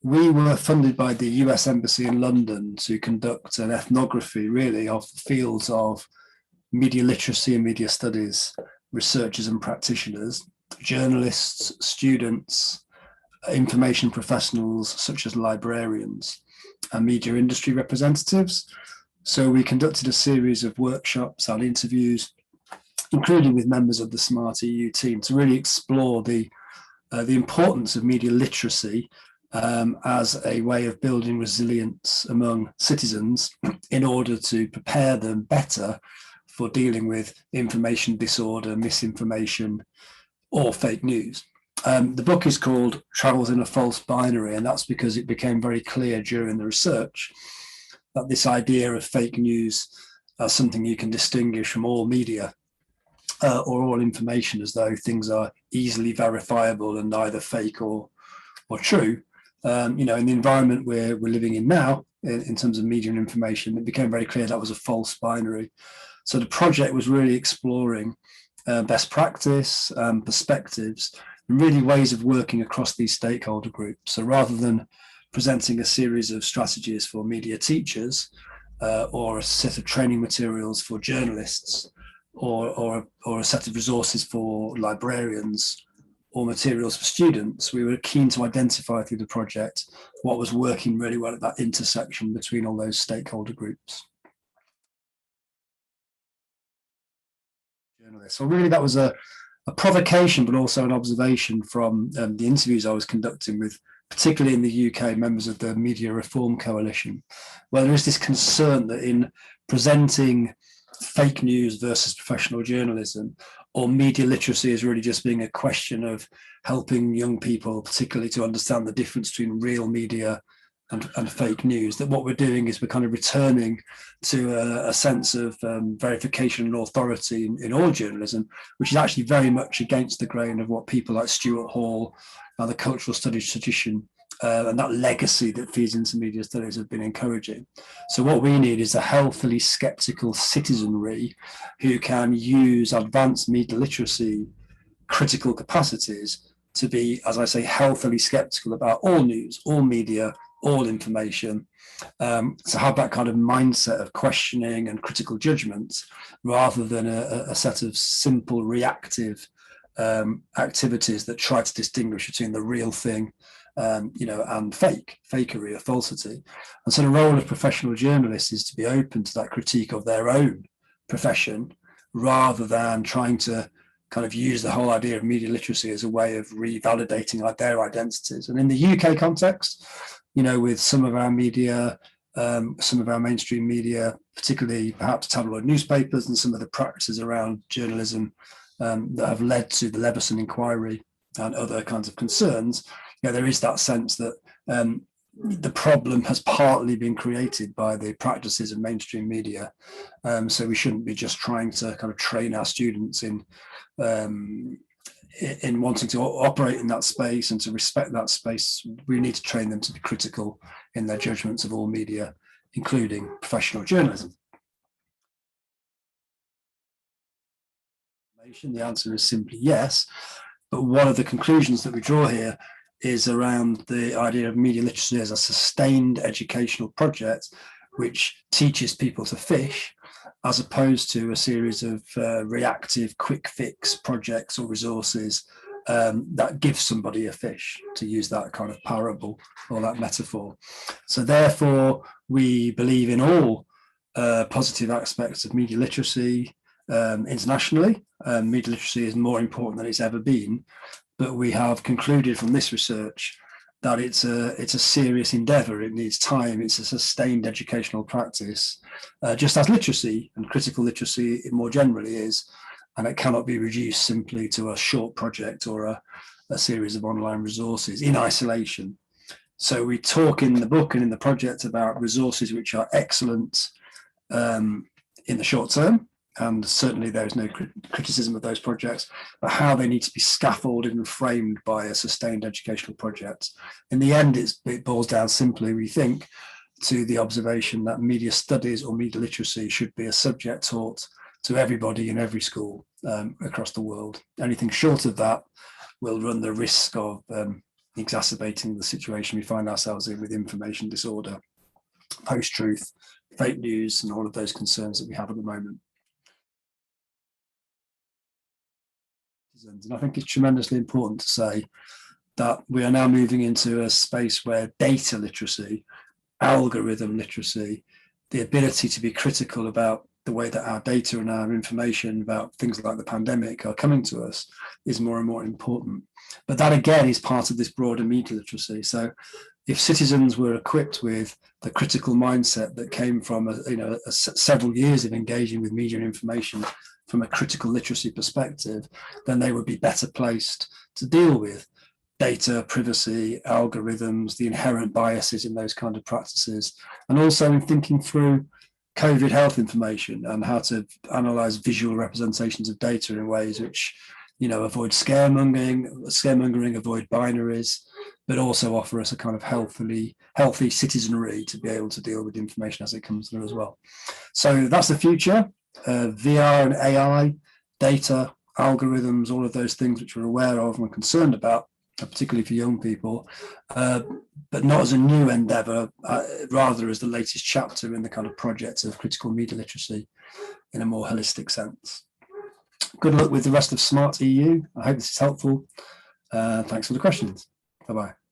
we were funded by the US Embassy in London to conduct an ethnography, really, of the fields of media literacy and media studies, researchers and practitioners, journalists, students, information professionals such as librarians, and media industry representatives. So we conducted a series of workshops and interviews, including with members of the Smart EU team, to really explore the importance of media literacy as a way of building resilience among citizens in order to prepare them better for dealing with information disorder, misinformation, or fake news. The book is called Travels in a False Binary, and that's because it became very clear during the research that this idea of fake news as something you can distinguish from all media or all information, as though things are easily verifiable and neither fake or true. In the environment we're living in now, in terms of media and information, it became very clear that was a false binary. So the project was really exploring best practice, perspectives, and really ways of working across these stakeholder groups. So rather than presenting a series of strategies for media teachers or a set of training materials for journalists or a set of resources for librarians or materials for students, we were keen to identify through the project what was working really well at that intersection between all those stakeholder groups. So really that was a provocation, but also an observation from the interviews I was conducting with, particularly in the UK, members of the Media Reform Coalition, where there is this concern that in presenting fake news versus professional journalism, or media literacy is really just being a question of helping young people, particularly, to understand the difference between real media and fake news, that what we're doing is we're kind of returning to a sense of verification and authority in all journalism, which is actually very much against the grain of what people like Stuart Hall and the cultural studies tradition and that legacy that feeds into media studies have been encouraging. So what we need is a healthily skeptical citizenry who can use advanced media literacy critical capacities to be, as I say, healthily skeptical about all news, all media, all information, to have that kind of mindset of questioning and critical judgment, rather than a set of simple reactive activities that try to distinguish between the real thing, and fakery or falsity. And so the role of professional journalists is to be open to that critique of their own profession, rather than trying to kind of use the whole idea of media literacy as a way of revalidating their identities. And in the UK context, with some of our media, some of our mainstream media, particularly perhaps tabloid newspapers, and some of the practices around journalism that have led to the Leveson inquiry and other kinds of concerns, there is that sense that the problem has partly been created by the practices of mainstream media. So we shouldn't be just trying to kind of train our students in wanting to operate in that space and to respect that space. We need to train them to be critical in their judgments of all media, including professional journalism. The answer is simply yes, but one of the conclusions that we draw here is around the idea of media literacy as a sustained educational project which teaches people to fish, as opposed to a series of reactive quick fix projects or resources that give somebody a fish, to use that kind of parable or that metaphor. So therefore, we believe in all positive aspects of media literacy internationally. Media literacy is more important than it's ever been, but we have concluded from this research that it's a serious endeavour. It needs time. It's a sustained educational practice, just as literacy and critical literacy more generally is, and it cannot be reduced simply to a short project or a series of online resources in isolation. So we talk in the book and in the project about resources which are excellent in the short term, and certainly there is no criticism of those projects, but how they need to be scaffolded and framed by a sustained educational project. In the end, it boils down simply, we think, to the observation that media studies or media literacy should be a subject taught to everybody in every school across the world. Anything short of that will run the risk of exacerbating the situation we find ourselves in with information disorder, post-truth, fake news, and all of those concerns that we have at the moment. And I think it's tremendously important to say that we are now moving into a space where data literacy, algorithm literacy, the ability to be critical about the way that our data and our information about things like the pandemic are coming to us is more and more important. But that again is part of this broader media literacy. So if citizens were equipped with the critical mindset that came from several years of engaging with media and information from a critical literacy perspective, then they would be better placed to deal with data, privacy, algorithms, the inherent biases in those kind of practices, and also in thinking through COVID health information and how to analyze visual representations of data in ways which, avoid scaremongering, avoid binaries, but also offer us a kind of healthy citizenry to be able to deal with information as it comes through as well. So that's the future. VR and AI, data, algorithms, all of those things which we're aware of and concerned about, particularly for young people, but not as a new endeavour, rather as the latest chapter in the kind of project of critical media literacy in a more holistic sense. Good luck with the rest of Smart EU. I hope this is helpful. Thanks for the questions. Bye-bye.